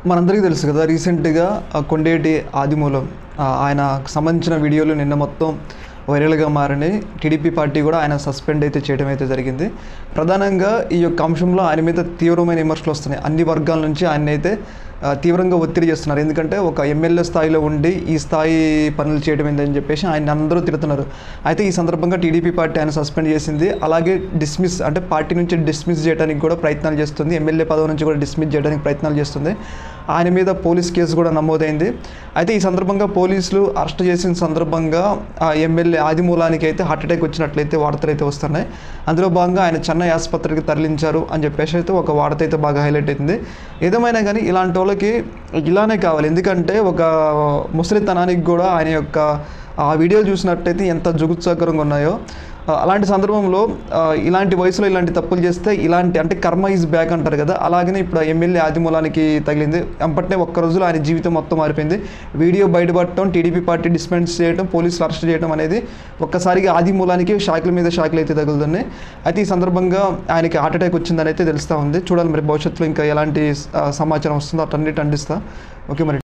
మనందరికీ తెలుసు కదా, రీసెంట్గా కొండేటి ఆదిమూలం ఆయనకు సంబంధించిన వీడియోలు నిన్న మొత్తం వైరల్గా మారినాయి. టీడీపీ పార్టీ కూడా ఆయన సస్పెండ్ అయితే చేయడం అయితే జరిగింది. ప్రధానంగా ఈ యొక్క అంశంలో ఆయన మీద తీవ్రమైన విమర్శలు వస్తున్నాయి. అన్ని వర్గాల నుంచి ఆయన అయితే తీవ్రంగా ఒత్తిడి చేస్తున్నారు. ఎందుకంటే ఒక ఎమ్మెల్యే స్థాయిలో ఉండి ఈ స్థాయి పనులు చేయడం ఏంటని చెప్పేసి ఆయన అందరూ తిడుతున్నారు. అయితే ఈ సందర్భంగా టీడీపీ పార్టీ ఆయన సస్పెండ్ చేసింది. అలాగే డిస్మిస్ అంటే పార్టీ నుంచి డిస్మిస్ చేయడానికి కూడా ప్రయత్నాలు చేస్తుంది. ఎమ్మెల్యే పదవి నుంచి కూడా డిస్మిస్ చేయడానికి ప్రయత్నాలు చేస్తుంది. ఆయన మీద పోలీస్ కేసు కూడా నమోదైంది. అయితే ఈ సందర్భంగా పోలీసులు అరెస్ట్ చేసిన సందర్భంగా ఎమ్మెల్యే ఆదిమూలానికి అయితే హార్ట్అటాక్ వచ్చినట్లయితే వార్తలు అయితే వస్తున్నాయి. అందులో భాగంగా ఆయన చెన్నై ఆసుపత్రికి తరలించారు అని చెప్పేసి అయితే ఒక వార్త అయితే బాగా హైలైట్ అవుతుంది. ఏదేమైనా కానీ ఇలాంటి వాళ్ళకి ఇలానే కావాలి. ఎందుకంటే ఒక ముసలితనానికి కూడా ఆయన యొక్క ఆ వీడియోలు చూసినట్టయితే ఎంత జుగుత్సాకరంగా ఉన్నాయో. అలాంటి సందర్భంలో ఇలాంటి వయసులో ఇలాంటి తప్పులు చేస్తే ఇలాంటి అంటే కర్మ ఈజ్ బ్యాక్ అంటారు కదా, అలాగనే ఇప్పుడు ఎమ్మెల్యే ఆదిమూలానికి తగిలింది. వెంటనే ఒక్క రోజులో ఆయన జీవితం మొత్తం మారిపోయింది. వీడియో బయటపడటం, టీడీపీ పార్టీ డిస్మెంట్ చేయడం, పోలీసులు అరెస్ట్ చేయడం అనేది ఒక్కసారిగా ఆదిమూలానికి షాకుల మీద షాకులు అయితే తగులుతున్నాయి. అయితే ఈ సందర్భంగా ఆయనకి హార్ట్అటాక్ వచ్చిందని అయితే తెలుస్తూ ఉంది. చూడాలి మరి భవిష్యత్తులో ఇంకా ఎలాంటి సమాచారం వస్తుందో అటన్నిటి అందిస్తా. ఓకే మరి.